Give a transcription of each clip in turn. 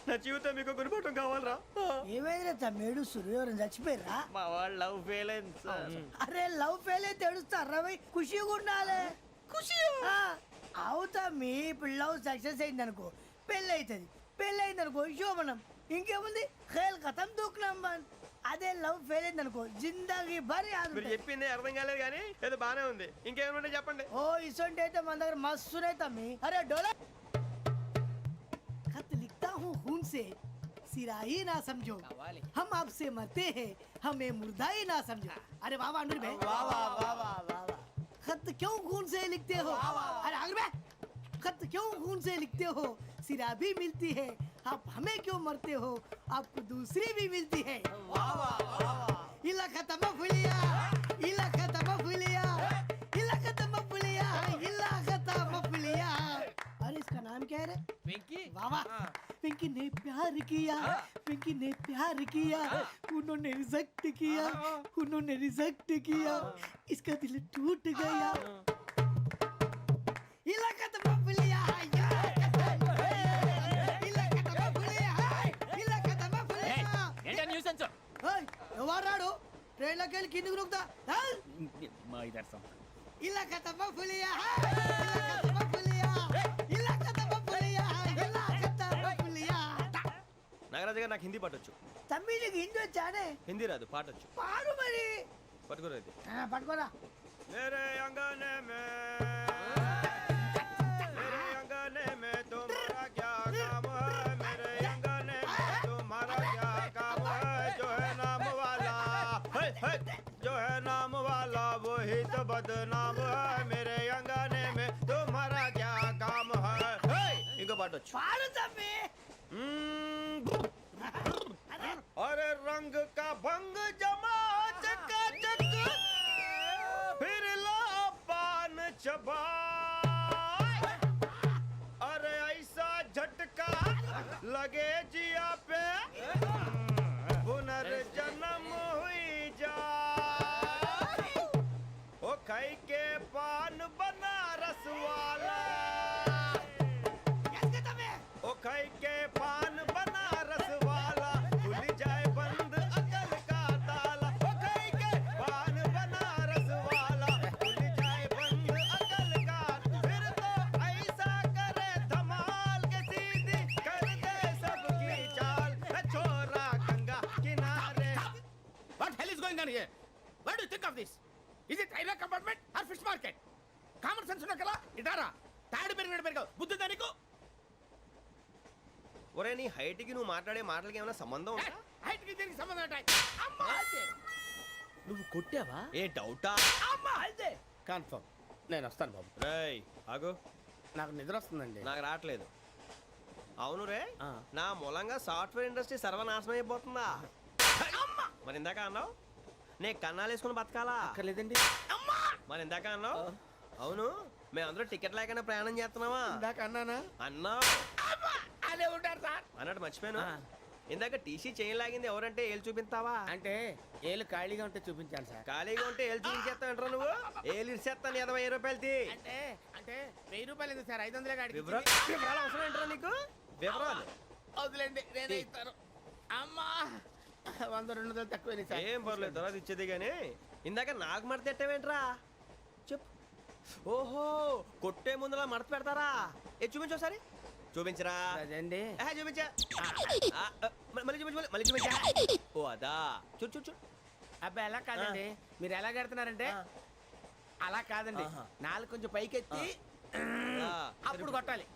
నా జీవితం మీకు గురిపటం కావాలరా. ఏమైందిరా తమ్మేడు ఎవరైనా చచ్చిపోయిరా? మా వాళ్ళు లవ్ ఫెయిల్ అయింది సార్. అరే లవ్ ఫెయిల్ అయితే ఏడుస్తారా? ఖుషిగా ఉండాలి. ఖుషి అవుతా మీ ఇప్పుడు లవ్ సక్సెస్ అయింది అనుకో పెళ్ళి అవుతుంది. పెళ్ళి అయింది అనుకో శోభనం. ఇంకేముంది ఖేల్ కథం దూకునాం బన్. అదే లవ్ ఫెయిల్ అయింది అనుకో జిందగీ భారీ. మీరు చెప్పింది అర్థం కాలేదు కానీ ఏదో బానే ఉంది. ఇంకేమైనా చెప్పండి. ఓ ఇసొంటి అయితే మన దగ్గర మస్తునే తమ్మి. అరే డోలా खत लिखता हूँ खून से सिरा ही ना समझो हम आपसे मरते हैं हमें मुर्दा ही ना समझो. अरे वाह वाह अनुर भाई वाह वाह वाह वाह वाह. खत क्यों खून से लिखते हो? अरे अनुर भाई खत क्यों खून से लिखते हो? सिरा भी मिलती है आप हमें क्यों मरते हो? आपको दूसरी भी मिलती है. वाह वाह वाह. इला खत्म फुलिया इला खत्म फुलिया इला खत्म फुलिया इला खत्म फुलिया. अरे इसका नाम क्या है रे? पिंकी. वाह वाह. पिंकी ने प्यार किया. पिंकी ने प्यार किया. उन्होंने रिजेक्ट किया. उन्होंने रिजेक्ट किया. इसका दिल टूट गया. इलाका तो बबलिया इलाका तो बबलिया इलाका तो बबलिया. ఏంటా న్యూసెన్స్? ఓయ్ ఎవరాడు ట్రైన్ లోకి వెళ్ళి కిందికి రుకుతా. మా ఇదర్సం. ఇలాకా तो बबलिया इलाका तो बबलिया इलाका तो बबलिया इलाका तो बबलिया. నాగరాజు గారు నాకు హిందీ పాటొచ్చు. తమ్మి నీకు హిందీ వచ్చానే? హిందీ రాదు, పాటొచ్చు. పాడు మరి. పట్టుకోరైతే పట్టుకోరా. मेरे अंगने में मेरे अंगने में तुम्हारा क्या काम है? मेरे अंगने में तुम्हारा क्या काम है? जो है नाम वाला जो है नाम वाला वही तो बदनाम है. मेरे अंगने में तुम्हारा क्या काम है? इनको पाटो पाड़ो तम्मी. अरे रंग का भंग जमा चकाचक फिर ला पान चबा. अरे ऐसा झटका लगे जिया पे पुनर्जन्म हुई जा. ओ खाई के पान बनारस वाला ओ खाई के पान बनारस वाला खुल जाए बंद अकल का ताला. ओ खाई के पान बनारस वाला खुल जाए बंद अकल का. फिर तो ऐसा करे धमाल के सीधी कर दे सबकी चाल. छोरा गंगा किनारे. What hell is going on here? What do you think of this? Is it railway compartment or fish market? Common sense ఉన్న కదా ఇటారా. తాడు పెరిగావు బుద్ధి దానికి. ఒరే నీ హైట్ కి నువ్వు మాట్లాడే మాటలకి ఏమైనా సంబంధం ఉందా? హైట్ కి దీనికి సంబంధం ఉంటాయి. అమ్మా నువ్వు కొట్టావా? ఏ డౌటా? అమ్మా అయితే కన్ఫర్మ్ నేను వస్తాను బాబు. రేయ్ ఆగు. నాకు నిద్ర వస్తుందండి. నాకు రావట్లేదు. అవును రే, నా మూలంగా సాఫ్ట్వేర్ ఇండస్ట్రీ సర్వనాశనం అయిపోతుందా? మరి ఇందాక అన్నావు నే కన్నాలు వేసుకుని బతకాలా? అక్కర్లేదండి. మరి ఇందాక అన్నావు అవును మేమందరూ టికెట్ లేకుండా ప్రయాణం చేస్తున్నావా? ఇందాక అన్నానా? అన్నావు. అదే ఉంటారు సార్ అన్నట్టు మర్చిపోయాను. ఇందాక టీసీ చేయి లాగింది ఎవరంటే ఏళ్ళు చూపిస్తావా? అంటే ఏళ్ళు ఖాళీగా ఉంటే చూపించాలి సార్. ఖాళీగా ఉంటే ఏళ్ళు చూపించేస్తావు నువ్వు. ఏళ్ళు ఇచ్చేస్తాను 20 రూపాయలు తీ. అంటే అంటే 1000 రూపాయలు ఎందుకు సార్? 500 కాడికి. వివరాలు అవసరం ఏంటరా నీకు? వివరాలు వదిలేండి నేనే ఇస్తాను. అమ్మా 100-200 తక్కువ సార్. ఏం పర్లేదు తర్వాత ఇచ్చేది కానీ ఇందాక నాకు మడత ఎట్టవేంట్రా చెప్పు. ఓహో కొట్టే ముందులా మడత పెడతారా? ఏ చూపించు ఒకసారి. చూపించరా? అదండి చూపించా. మళ్ళీ చూపించు మళ్ళీ చూపించా. ఓ అదా చూడు చూడు చూడు. అబ్బాయి ఎలా కాదండి, మీరు ఎలా కడుతున్నారంటే అలా కాదండి. నాలుగు కొంచెం పైకెత్తి అప్పుడు కొట్టాలి.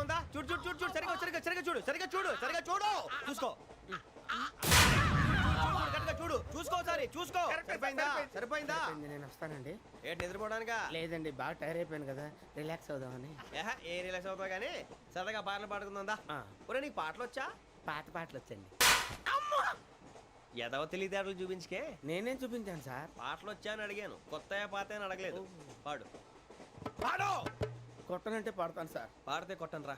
ఉందా చూడు చూడు చూడు చూడు. సరిగా సరిగా సరిగా చూడు సరిగా చూడు సరిగా చూడు చూసుకో. చూడు చూసుకో సారి చూసుకో. సరిపోయిందా? సరిపోయిందా? నేను వస్తానండి. ఏంటి నిద్రపోవడానికా? లేదండి బాగా టైర్ అయిపోయాను కదా రిలాక్స్ అవుదామని. ఏ రిలాక్స్ అవుతావు కానీ సరదాగా పాటలు పాడుకుందా? ఒరే నీకు పాటలు వచ్చా? పాత పాటలు వచ్చండి. ఎదవ తెలివితేటలు చూపించుకే. నేనేం చూపించాను సార్? పాటలు వచ్చా అని అడిగాను, కొత్త పాత అని అడగలేదు. పాడు పాడు. కొట్టనంటే పాడతాను సార్. పాడితే కొట్టను రా.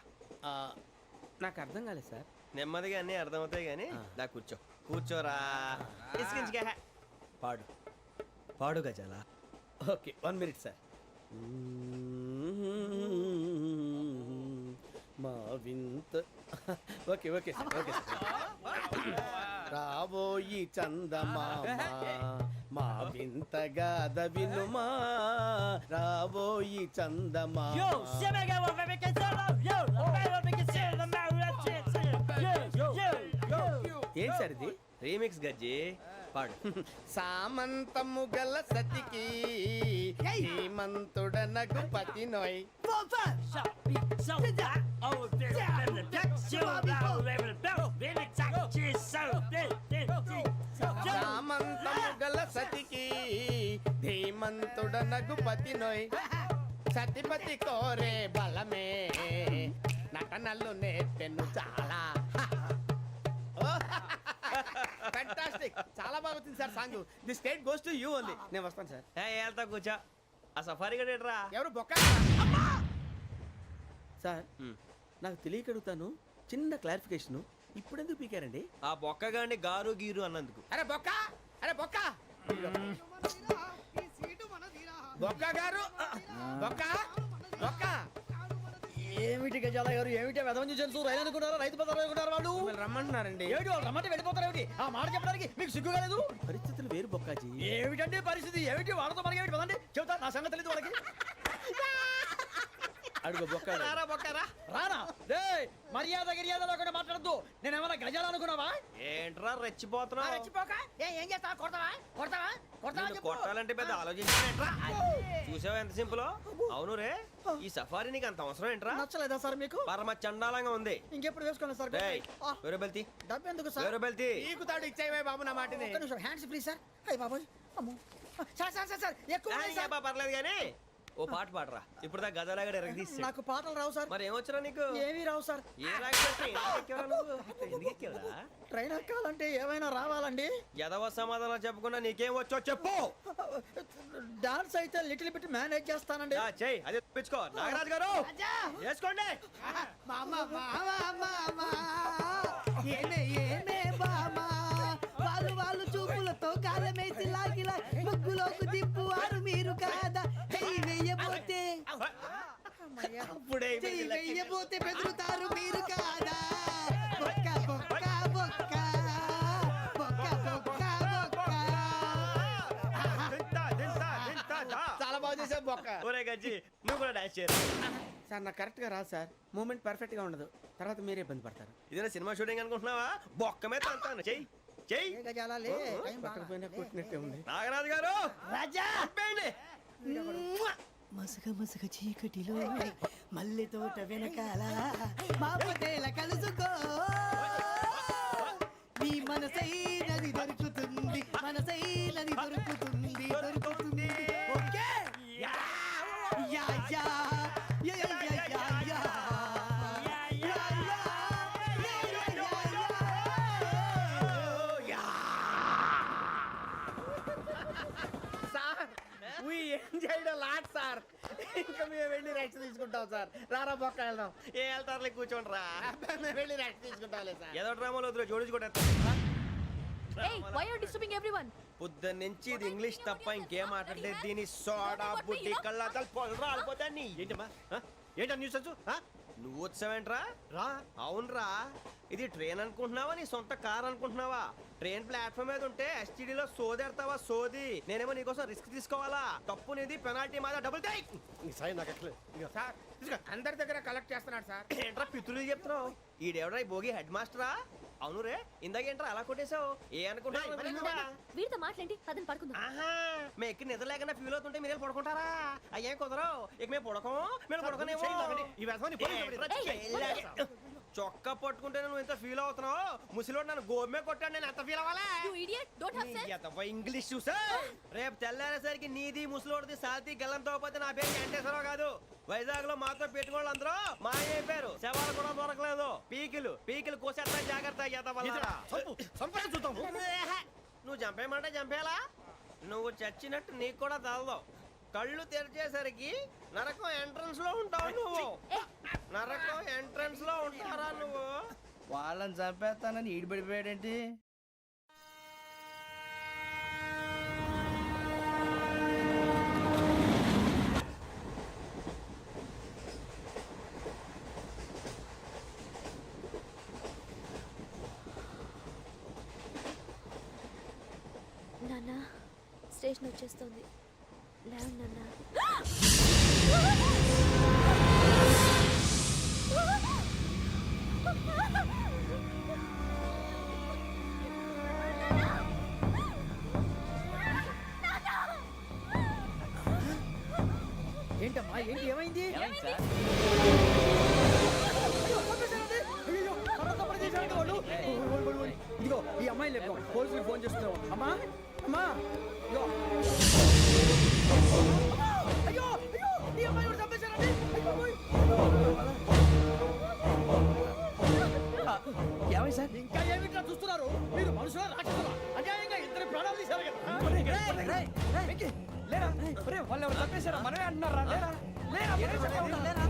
నాకు అర్థం కాలేదు సార్. నెమ్మదిగా అన్నీ అర్థమవుతాయి కానీ దా కూర్చో. కూర్చోరా. పాడు పాడు గజాల. Okay 1 minute sir. Okay okay sir okay sir రాబోయి చందమామ మా వింతగా వినుమా రాబోయి చందమామ ఏంటి సార్ ఇది రీమిక్స్ గజ్జి పాడు. సామంతము గల సతికి హేమంతుడనగు పతి నోయ్ సామంతము గల సతికి ధీమంతుడనగు పతి నోయ్ సతిపతి కోరే బలమే నటనలు నేర్పెను చాలా ఫ్యాంటాస్టిక్ చాలా బాగా వచ్చింది sir song the state goes to you only నేను వస్తాను సార్ వెళ్తా కూర్చో. ఆ సఫారీ గడేట్రా. ఎవరు బొక్క సార్ నాకు తెలియక అడుగుతాను చిన్న క్లారిఫికేషన్ ఇప్పుడెందుకు పీకారండి ఆ బొక్కగాండి గారు గీరు అన్నందుకు. అరే బొక్క అరే బొక్క బొక్క గారు బొక్క బొక్క ఏమిటి గజాల గారు ఏమిటి వెదవం చూసాను రైలు అనుకున్నారా రైతు బజార్ అనుకున్నారు వాళ్ళు మిమ్మల్ని రమ్మంటున్నారండి ఏమిటి వాళ్ళు రమ్మంటే వెళ్ళిపోతారు ఏమిటి ఆ మాట చెప్పడానికి మీకు సిగ్గు కాలేదు పరిస్థితులు వేరు బొక్కాజీ ఏమిటండి పరిస్థితి ఏమిటి వాళ్ళతో మనకి ఏమిటి పదండి చెబుతా నా సంగతి తెలియదు వాళ్ళకి అడుగు బొక్క రారా బొక్కరా. రానా రే మర్యాద గిర్యాద లేకుండా మాట్లాడద్దు నేను ఏమన్నా గజాలు అనుకున్నావా ఏంట్రా రెచ్చిపోతున్నావు? రెచ్చిపోక ఏం చేస్తావా కొడతావా కొడతావా కొడతావా నిన్ను చెప్పు. కొట్టాలంటే పెద్ద ఆలోచించానేంట్రా. చూసావా ఎంత సింపుల్. అవును రే ఈ సఫారీ నీకు అంత అవసరం ఏంట్రా? నచ్చలేదా సార్ మీకు పరమ చండాలంగా ఉంది. ఇంకెప్పుడు వేసుకోండి సార్ డేయ్, వేరే బెల్తి డబ్బు ఎందుకు సార్ వేరే బెల్తి. నీకు తాడు ఇచ్చాయి బాబు నా మాటని ఒక్క నిమిషం హ్యాండ్స్ ఫ్రీ సార్ అయ్యి బాబోయ్ అమ్మో సార్ సార్ సార్ సార్ ఎక్కువ ఉన్నాయి సార్. పర్లేదు కానీ ఓ పాట పాడరా. ఇప్పుడు దా గదలాగడ ఎరగదీసి. నాకు పాటలు రావు సార్ మరి ఏమొచ్చరా నీకు? ఏమీ రావు సార్ ఏ రాకపోతే ఎందుకు ఎక్కేవరా? ట్రైన్ ఎక్కాలంటే ఏమైనా రావాలండి ఎదవ సమాధానం చెప్పకుండా నీకేం వచ్చో చెప్పు. డాన్స్ అయితే లిటిల్ బిట్ మేనేజ్ చేస్తానండి చెయ్యి అదే తెప్పించుకో. నాగరాజు గారు వేసుకోండి. మామ మామ మామ ఏమే ఏమే బామా వాళ్ళు చూపులతో కాలమేసి లాగిలా ముగ్గులోకి దింపువారు మీరు కాదా చెయ్యి వెయ్యబోతే అప్పుడే చెయ్యి వెయ్యబోతే బెదురుతారు మీరు కాదా బొక్క బొక్క బొక్క బొక్క బొక్క బొక్క దింతా, దింతా, దింతా, దా. చాలా బాగా చేసావు బొక్క ఒరే గజ్జి నువ్వు కూడా డాన్స్ చేయరు. సార్ నాకు కరెక్ట్ గా రాదు సార్ మూమెంట్ పర్ఫెక్ట్ గా ఉండదు తర్వాత మీరే ఇబ్బంది పడతారు ఇదేనా సినిమా షూటింగ్ అనుకుంటున్నావా? బొక్క మీద తంతాను. చెయ్యి చెయ్యి. గజాలే పట్టకపోయినా కొట్టినట్టే ఉంది నాగరాజు గారు రాజా చెప్పండి. మసక మసక చీకటిలో మల్లె తోట వెనకాల మా పటేల కలుసుకో నీ మనసైనది దొరుకుతుంది మనసైనది దొరుకుతుంది దొరుకుతుంది okay yeah yeah yeah yeah yeah yeah yeah sir we enjoyed a lot sir ఇంకా మేము వెళ్ళి రెస్ట్ తీసుకుంటాం సార్ రారా బొక్క వెళ్దాం ఏ వెళ్తారులే కూర్చోండి రా. మేము వెళ్ళి రెస్ట్ తీసుకుంటాంలే సార్ ఏదో డ్రామాలో వద్దు జోడించుకుంటా. Hey, why are you disturbing everyone? పొద్దున్న నుంచి ఇది ఇంగ్లీష్ తప్ప ఇంకేం మాట్లాడలేదు. దీని సోడా బుడ్డి కళ్ళాతలు పొలరా ఆడిపోతా నీ. ఏంటమ్మా ఏంటా న్యూస్ వచ్చు? నువ్వు వచ్చావేంట్రా? రా. అవునరా ఇది ట్రైన్ అనుకుంటున్నావా నీ సొంత కార్ అనుకుంటున్నావా? ట్రైన్ ప్లాట్ఫామ్ మీద ఉంటే ఎస్టీడీలో సోదేడతావా సోది. నేనేమో నీకోసం రిస్క్ తీసుకోవాలా? తప్పు నీది పెనాల్టీ మాదా డబుల్ టై. సార్ నాకు ఎట్లేదు సార్ అందరి దగ్గర కలెక్ట్ చేస్తున్నాడు సార్ ఏంట్రా పితులు చెప్తున్నావు? ఈడెవడ్రా ఈ భోగి హెడ్ మాస్టరా? అవును రే ఇందాకేంట్రా అలా కొట్టేశావు? ఏ అనుకుంటున్నావు? వీరితో మాట్లాడి పదని పడుకుందాం. ఆహా మేము ఎక్కి నిద్ర లేకుండా ఫీల్ అవుతుంటే మీరు పడుకుంటారా? అయ్యేం కుదరవు. ఇక మేము పడకము మేము పడకనేమో. ఈ వ్యసనాన్ని చొక్కా పట్టుకుంటే నువ్వు ఎంత ఫీల్ అవుతున్నావు? ముసలివాడు నన్ను గోమే కొట్టాడు నేను ఎంత ఫీల్ అవ్వాలా? You idiot, don't have sense. English చూసా రేపు తెల్లారేసరికి నీది ముసలివాడిది సాల్తీ గల్లంతో పోతే నా పేరు వెంకటేశ్వరరావు కాదు. వైజాగ్ లో మాతో పెట్టుకోళ్ళు అందరూ మాయైపోయారు. శవాలు కూడా దొరకలేదు. పీకిలు కోసేస్తా జాగ్రత్త. నువ్వు చంపేయమంటే చంపేలా? నువ్వు చచ్చినట్టు నీకు కూడా తగదు. కళ్ళు తెరిచేసరికి నరకం ఎంట్రన్స్ లో ఉంటావు నువ్వు. నరకం ఎంట్రన్స్ లో ఉంటారా నువ్వు? వాళ్ళని చంపేస్తానని ఈడిపడిపోయాడేంటి ఇరిటేషన్ వచ్చేస్తుంది. లేవండి నాన్న. ఏంటమ్మా ఏంటి ఏమైంది? అయ్యో, తర్వాత పని చేశారంట వాళ్ళు. ఇదిగో ఈ అమ్మాయి లేపు పోలీసులకు ఫోన్ చేస్తున్నావు. అమ్మా అమ్మా ఇదిగో. అయ్యో అయ్యో ఈ అమ్మాయి కూడా చంపేశారండి. అయ్యో, ఓయ్. ఏమై సార్ ఇంకా ఏమిట్లా చూస్తున్నారు? మీరు మనుషుల రాక్షసులా? అన్యాయంగా ఇద్దరు ప్రాణాలు తీశారు కదా. లేరా వాళ్ళు ఎవరు చంపేశారా? మనమే అంటున్నారా? లేరా లేరా లేరా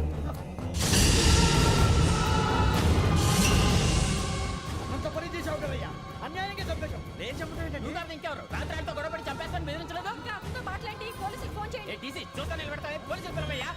అంత పని చేసావు కదయ్యా, అన్యాయంగా చంపేశావు. నేను చెప్పడం ఇంకెవరు రాత్రి గొడవపడి చంపేస్తాను బెదిరించలేదు. ఇంకా అతనితో మాట్లాడి పోలీసులకు ఫోన్ చేయండి. టీసీ చూస్తా నిలబెడతా పోలీసులు పిలవయ్యా.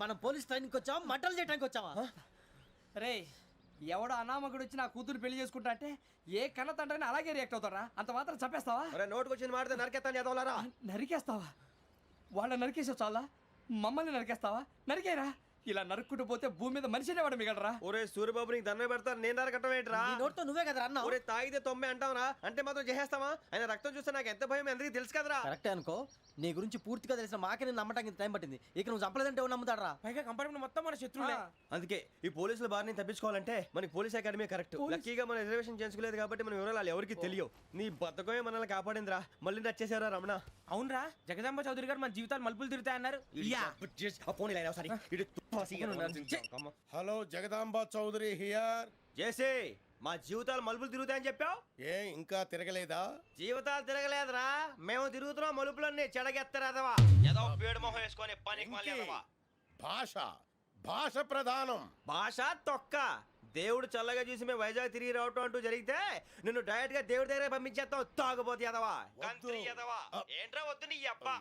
మనం పోలీస్ ట్రైనింగ్ వచ్చావా మంటలు చేయడానికి వచ్చావా? రే ఎవడో అనామకుడు వచ్చి నా కూతురు పెళ్లి చేసుకుంటా అంటే ఏ కన్న తండ్రిని అలాగే రియాక్ట్ అవుతారా? అంత మాత్రం చంపేస్తావా? నోటుకు వచ్చింది మాడితే నరకెత్తాను చదవాలరా. నరికేస్తావా? వాళ్ళని నరికేసావు చాలా, మమ్మల్ని నరికేస్తావా? నరికేరా. ఇలా నరుక్కుంటూ పోతే భూమి మీద మనిషినే వాడు మిగలరా. ఒరే సూర్యబాబు నీకు దండ పెడతాను, నేను నరకటం ఏంట్రా? నీ నోటితో నువ్వే కదా అన్నా. ఒరే తాగితే తొమ్మే అంటావురా, అంటే మాత్రం చేసేస్తావా? ఆయన రక్తం చూస్తే నాకు ఎంత భయం అందరికీ తెలుసు కదరా. కరెక్టే అనుకో, నీ గురించి పూర్తిగా తెలిసిన మాకే నేను నమ్మటానికి టైం పట్టింది. ఇక నువ్వు చంపలేదంటే ఎవరు నమ్ముతాడరా? పైగా కంపార్ట్మెంట్ మొత్తం మన శత్రువులే. అందుకే ఈ పోలీసుల బారిని తప్పించుకోవాలంటే మనకి పోలీస్ అకాడమీ కరెక్ట్. లక్కీగా మనం రిజర్వేషన్ చేసుకోలేదు కాబట్టి మన వివరాలు ఎవరికి తెలియవు. నీ బతకమే మనల్ని కాపాడిందిరా. మళ్ళీ నచ్చేసారా రమణ? అవునరా జగదాంబ చౌదరి గారు మన జీవితాలు మలుపులు తిరుగుతాయన్నారు. Hello Jagadamba Chowdary here. చేసే మా జీవితాలు మలుపులు తిరుగుతాయని చెప్పావు. ఏ ఇంకా తిరగలేదా? జీవితాలు తిరగలేదురా, మేము తిరుగుతున్నాం మలుపులన్నీ. చెడగెత్తరాదవా ఏదో పేడు మొహం వేసుకొని పనికి మళ్ళీ భాష భాష ప్రధానం. భాష తొక్క. దేవుడు చల్లగా చూసి మేము వైజాగ్ తిరిగి రావటం అంటూ జరిగితే నిన్ను డైరెక్ట్ గా దేవుడి దగ్గర పంపించేస్తాం. తాగబోతు ఎదవా, కంత్రి ఎదవా. ఏంట్రా వద్దు నీ అబ్బా.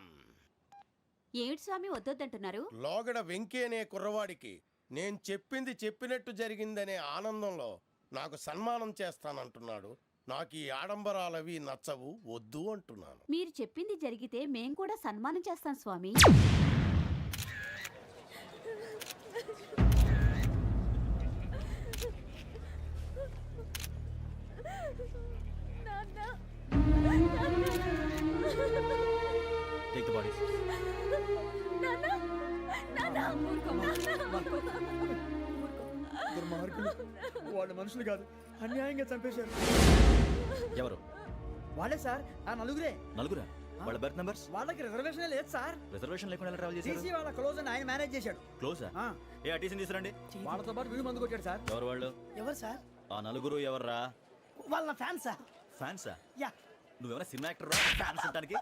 ఏమిటి స్వామి వద్దొద్దంటున్నారు? లోగడ వెంకీ అనే కుర్రవాడికి నేను చెప్పింది చెప్పినట్టు జరిగిందనే ఆనందంలో నాకు సన్మానం చేస్తానంటున్నాడు. నాకు ఈ ఆడంబరాలవి నచ్చవు, వద్దు అంటున్నాను. మీరు చెప్పింది జరిగితే మేం కూడా సన్మానం చేస్తాం స్వామి. Take the bodies. దుర్మార్గులు, వాళ్ళు మనుషులు కాదు, అన్యాయంగా చంపేశారు. ఎవరు? వాళ్ళే సార్, ఆ నలుగురే. నలుగురా? వాళ్ళ బర్త్ నంబర్స్? వాళ్ళకి రిజర్వేషన్ లేదు సార్. రిజర్వేషన్ లేకుండా ఎలా ట్రావెల్ టీసీ చేశారు? వాళ్ళ క్లోజ్ అని ఆయన మేనేజ్ చేశాడు. క్లోజా? ఆ, ఏ ఆ టీసీని తీసురండి. వాళ్ళతో పాటు వీడు మందు కొట్టాడు సార్. ఎవరు వాళ్ళు? ఎవరు సార్? ఆ నలుగురు ఎవర్రా? వాళ్ళ ఫ్యాన్సా? ఫ్యాన్సా? యా. నువ్వెవరా సినిమా యాక్టర్ రా ఫ్యాన్స్ అంటానికి?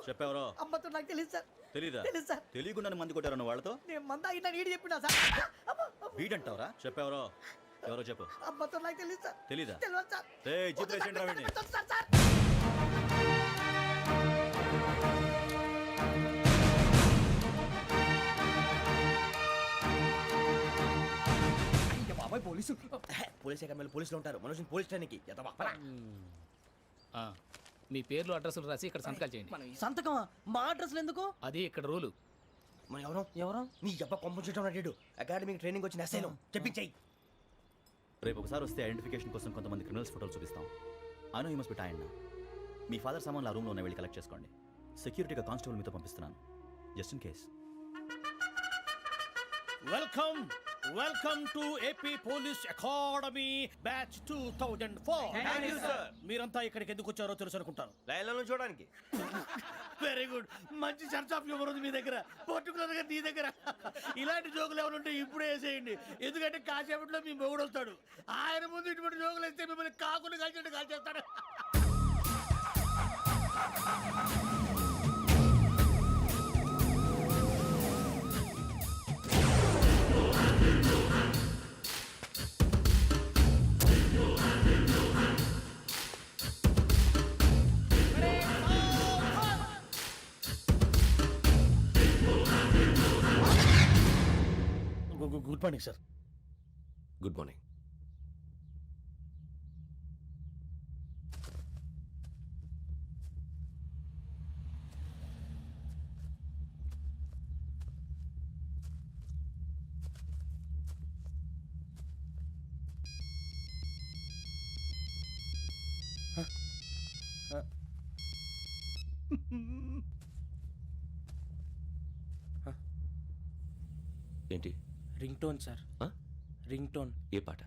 చెప్పెవరో? అమ్మతో నాకు తెలియదు సార్. తెలీదా? తెలుసు సార్. తెలియకుండా మంది కొట్టారన్న వాళ్ళతో? నేను మంద అయినా నీడి చెప్పినా సార్. వీడంటావరా? చెప్పెవరో? ఎవరో చెప్పు. అమ్మతో నాకు తెలియదు సార్. తెలీదా? తెలియదు సార్. ఏయ్ జీప్ రేసండి రా వీడిని. వద్దు సార్, సార్. బాబాయ్ పోలీసు. పోలీస్ అకాడమీలో పోలీసులు ఉంటారు. మనుషులు పోలీస్ ట్రైనింగ్ ఎదవా. మీ పేర్లు అడ్రస్లు రాసి ఇక్కడ సంతకాలు చేయండి. సంతకమా? మా అడ్రస్లు ఎందుకు? అది ఇక్కడ రూలు. మనం ఎవరో ఎవరు? నీ అబ్బా పంపించడం అడిగాడు. అకాడమిక్ ట్రైనింగ్ వచ్చిన అసైలం చెప్పించాయి. రేపు ఒకసారి వస్తే ఐడెంటిఫికేషన్ కోసం కొంతమంది క్రిమినల్స్ ఫోటోలు చూపిస్తాం. I know you must be tired now. Me father సామాన్లు ఆ రూమ్లో ఉన్న వెళ్ళి కలెక్ట్ చేసుకోండి. సెక్యూరిటీగా కానిస్టేబుల్ మీతో పంపిస్తున్నాను, just in case. Welcome welcome to AP police academy batch 2004. మీరంతా ఇక్కడికి ఎందుకు వచ్చారో తెలుసు అనుకుంటాను. లైన్లో చూడడానికి వెరీ గుడ్. మంచి సెన్స్ ఆఫ్ హ్యూమర్ ఉంది మీ దగ్గర, పర్టికులర్ గా నీ దగ్గర. ఇలాంటి జోకులు ఎవరు ఉంటే ఇప్పుడే వేసేయండి, ఎందుకంటే కాసేపట్లో మీ మొగుడు వస్తాడు. ఆయన ముందు ఇటువంటి జోకులు వేస్తే మిమ్మల్ని కాకుండా కాల్చేట్టు కాల్చేస్తాడు. Good morning sir. Good morning. ఏంటి? Ringtone sir. Ringtone. ఏ పాట?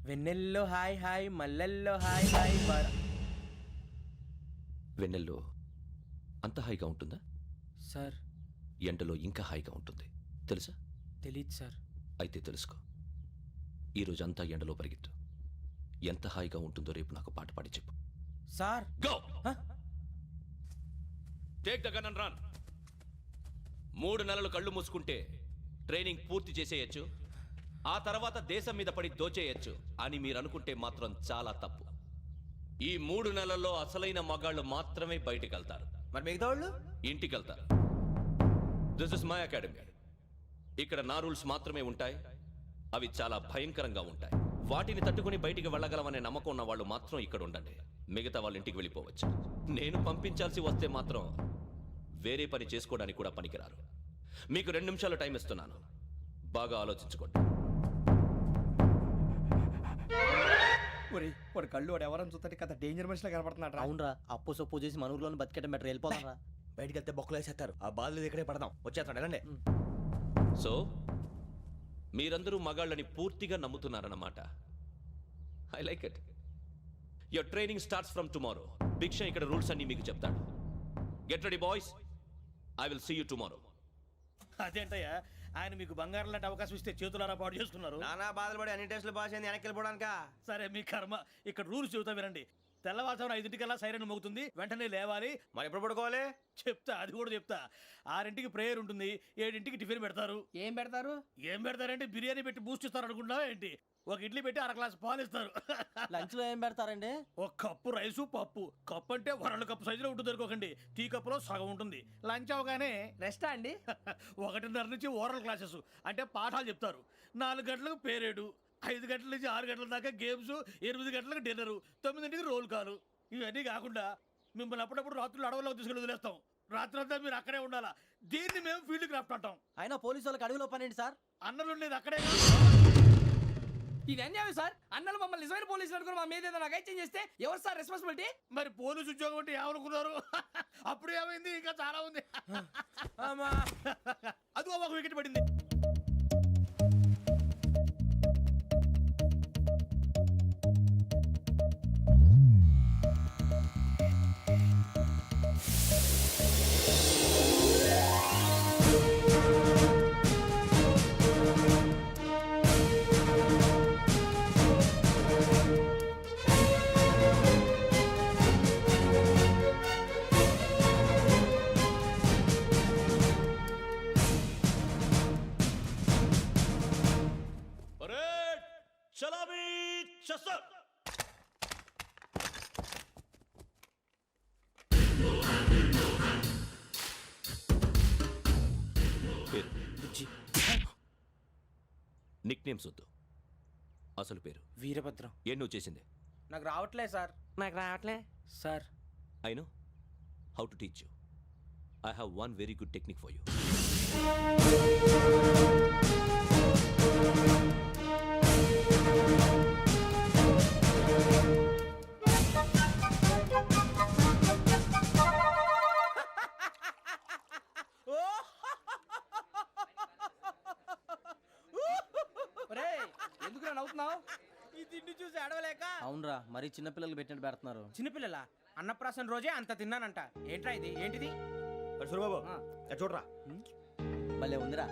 వెన్నెల్లో హాయ్ హాయ్ మల్లెల్లో హాయ్ హాయ్ వెన్నెల్లో అంత హాయిగా ఉంటుందా సార్? ఎండలో ఇంకా హాయిగా ఉంటుంది తెలుసా? తెలీదు సార్. అయితే తెలుసుకో, ఈరోజు అంతా ఎండలో పరిగెత్తు. ఎంత హాయిగా ఉంటుందో రేపు నాకు పాట పాడి చెప్పు. Sir go take the gun and run. 3 నెలలు కళ్ళు మూసుకుంటే ట్రైనింగ్ పూర్తి చేసేయచ్చు, ఆ తర్వాత దేశం మీద పడి దోచేయచ్చు అని మీరు అనుకుంటే మాత్రం చాలా తప్పు. ఈ 3 నెలల్లో అసలైన మగాళ్ళు మాత్రమే బయటికి వెళ్తారు. మరి మిగతా వాళ్ళు ఇంటికి వెళ్తారు. This is my academy. ఇక్కడ నా రూల్స్ మాత్రమే ఉంటాయి. అవి చాలా భయంకరంగా ఉంటాయి. వాటిని తట్టుకుని బయటికి వెళ్ళగలమనే నమ్మకం ఉన్న వాళ్ళు మాత్రం ఇక్కడ ఉండండి. మిగతా వాళ్ళ ఇంటికి వెళ్ళిపోవచ్చు. నేను పంపించాల్సి వస్తే మాత్రం వేరే పని చేసుకోవడానికి కూడా పనికిరారు. మీకు 2 నిమిషాలు టైం ఇస్తున్నాను, బాగా ఆలోచించుకోండి. వాడు కళ్ళు వాడు ఎవరైనా చూస్తే కదా డేంజర్ మనిషిలో కనపడుతున్నాడు. అవునరా, అప్పు సొప్పు చేసి మన ఊర్లో బతికేయడం బెటర్. వెళ్ళిపోతారా? బయటికి వెళ్తే బొక్కలు వేసేస్తారు. ఆ బాధలు ఇక్కడే పడదాం. వచ్చేస్తాడు వెళ్ళండి. సో మీరందరూ మగాళ్ళని పూర్తిగా నమ్ముతున్నారన్నమాట. I like it. Your training starts from tomorrow. Bhiksha ఇక్కడ రూల్స్ అన్ని మీకు చెప్తాడు. Get ready boys, I will see you tomorrow. అదేంటయ్యా, ఆయన మీకు బంగారం లాంటి అవకాశం ఇస్తే చేతులారా పాటు చేసుకున్నారు. నానా బాధలు పడి అన్ని టెస్టులు పాస్ అయింది, వెనక్కి వెళ్ళిపోవడానికా? సరే మీ కర్మ. ఇక్కడ రూల్స్ చెబుతా వినండి. తెల్లవారుజామున 5 సైరన్ మోగుతుంది, వెంటనే లేవాలి. మరి ఎప్పుడు పడుకోవాలి? చెప్తా, అది కూడా చెప్తా. 6 ప్రేయర్ ఉంటుంది, 7 టిఫిన్ పెడతారు. ఏం పెడతారు? ఏం పెడతారంటే బిర్యానీ పెట్టి బూస్ట్ ఇస్తారు అనుకుంటున్నావా ఏంటి? ఒక ఇడ్లీ పెట్టి 1 గ్లాస్ పాలు ఇస్తారు. లంచ్ లో ఏం పెడతారండి? ఒక కప్పు రైసు పప్పు. కప్పు అంటే 1 కప్పు సైజులో ఉంటుంది అనుకోకండి. టీ కప్పులో సగం ఉంటుంది. లంచ్ అవగానే రెస్టా అండి? 1:30 నుంచి ఓరల్ క్లాసెస్ అంటే పాఠాలు చెప్తారు. 4 గంటలకు పేరేడు, 5 గంటల నుంచి 6 గంటల దాకా గేమ్స్, 8 గంటలకు డిన్నరు, 9ంటికి రోల్ కాలు. ఇవన్నీ కాకుండా మిమ్మల్ని అప్పుడప్పుడు రాత్రులు అడవుల్లో తీసుకెళ్ళి వదిలేస్తాం. రాత్రంతా మీరు అక్కడే ఉండాలా. దీన్ని మేము ఫీల్డ్ క్రాఫ్ట్ అంటాం. అయినా పోలీసు వాళ్ళకి అడవిలో పని ఏంటి సార్? అన్నలు ఉండేది అక్కడే. ఇది అన్యాయం సార్. అన్నలు మమ్మల్ని నిజమైన పోలీసులు అనుకుని మా మీద ఏదైనా నగైత్యం చేస్తే ఎవరు సార్ రెస్పాన్సిబిలిటీ? మరి పోలీసు ఉద్యోగం అంటే ఏమనుకున్నారు? అప్పుడు ఏమైంది, ఇంకా చాలా ఉంది. అది ఒక వికెట్ పడింది. చలాబీ చసర్. పేరు నిక్ నేమ్స్ వద్దు, అసలు పేరు. వీరభద్రం. ఏం నువ్వు చేసింది? నాకు రావట్లే సార్. నాకు రావట్లే sir. I know how to teach you. I have one very good technique for you. ఎందుకు నవ్వుతున్నావు? ఈ తిండి చూసి అడవలేక. అవునరా, మరీ చిన్నపిల్లలు పెట్టినట్టు పెడుతున్నారు. చిన్నపిల్లల అన్నప్రాసన రోజే అంత తిన్నానంట. ఏంట్రా ఇది? ఏంటిది? సూరిబాబు చూడరా భలే ఉందిరా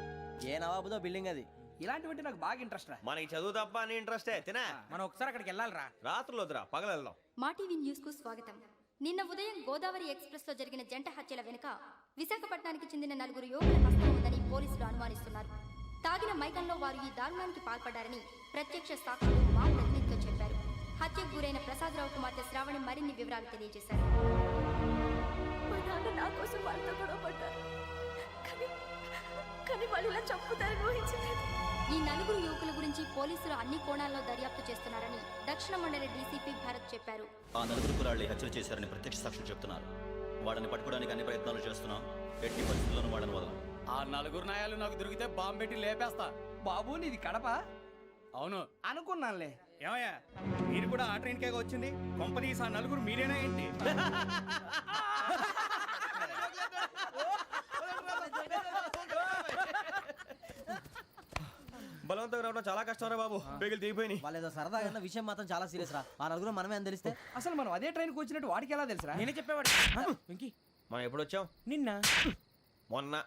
ఏ నవాబుదో బిల్డింగ్ అది. ఇలాంటివంటే నాకు బాగా ఇంట్రెస్ట్ రా. మనకి చదువు తప్ప అని ఇంట్రెస్టే తినా. మనం ఒకసారి అక్కడికి వెళ్ళాలిరా. రాత్రులు వద్దురా పగలు వెళ్దాం. మా టీవీ న్యూస్ కు స్వాగతం. నిన్న ఉదయం గోదావరి ఎక్స్ప్రెస్ లో జరిగిన జంట హత్యల వెనుక విశాఖపట్నానికి చెందిన 4 యువకుల హస్తం ఉందని పోలీసులు అనుమానిస్తున్నారు. తాగిన మైకంలో వారు ఈ దారుణానికి పాల్పడ్డారని ప్రత్యక్ష సాక్షులు మా ప్రతినిధితో చెప్పారు. హత్యకు గురైన ప్రసాదరావు కుమార్తె శ్రావణి మరిన్ని వివరాలు తెలియజేశారు. మా నాన్న నా కోసం వాళ్ళతో గొడవ పడ్డారు. కానీ వాళ్ళు ఇలా చంపుతారని ఊహించలేదు. ఈ 4 యువకుల గురించి పోలీసులు అన్ని కోణాల్లో దర్యాప్తు చేస్తున్నారని దక్షిణ మండలి డీసీపీ భరత్ చెప్పారు. ఆ 4 కురాళ్ళు హత్యలు చేశారని ప్రత్యక్ష సాక్షులు చెప్తున్నారు. వాళ్ళని పట్టుకోవడానికి అన్ని ప్రయత్నాలు చేస్తున్నాం. ఎట్టి పరిస్థితుల్లోనూ వాళ్ళని వదలం. ఆ 4 నాయాలు నాకు దొరికితే బాంబు పెట్టి లేపేస్తా. బాబు నీది కడప అవును అనుకున్నానులే. ఏమయ్యా మీరు కూడా ఆ ట్రైన్ కేగా వచ్చింది? కొంపదీసి ఆ 4 మీరేనా ఏంటి? బలవంతంగా రావడం చాలా కష్టం రా బాబు. బేగులు దిగిపోయినాయి. వాళ్ళేదో సరదాగా విషయం మాత్రం చాలా సీరియస్ రా. ఆ 4 మనమే అని తెలిస్తే అసలు మనం అదే ట్రైన్కి వచ్చినట్టు వాడికి ఎలా తెలుసురా? నేనే చెప్పేవాడు. వెంకీ మనం ఎప్పుడు వచ్చాం? నిన్న మొన్న.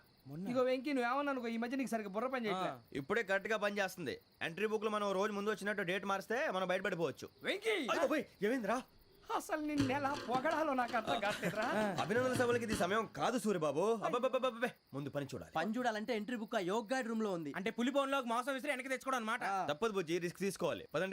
ఇగో వెంకీ నువ్వేమన్నా అనుకో, ఈ మధ్య నీకు సరిగ్గా బుర్ర పని చేయట్లే. ఇప్పుడే కరెక్ట్ గా పని చేస్తుంది. ఎంట్రీ బుక్ లో మనం రోజు ముందు వచ్చినట్టు డేట్ మారిస్తే మనం బయటపడిపోవచ్చు. వెంకీ ఏమైందిరా? అసలు నిన్న ఎలా పొగడాలో నాకు అర్థం కావట్లేదురా. అభినందన సభలకి ఇది సమయం కాదు సూరిబాబు. అబ్బబ్బబ్బబ్బబ్బే, ముందు పని చూడాలి. పని చూడాలంటే ఎంట్రీ బుక్ ఆ యోగ్ గైడ్ రూమ్ లో ఉంది. అంటే పులి బోన్ లోకి మాంసం విసిరి వెనక్కి తెచ్చుకోవడం అనమాట. తప్పదు బుజ్జి, రిస్క్ తీసుకోవాలి. పదండి.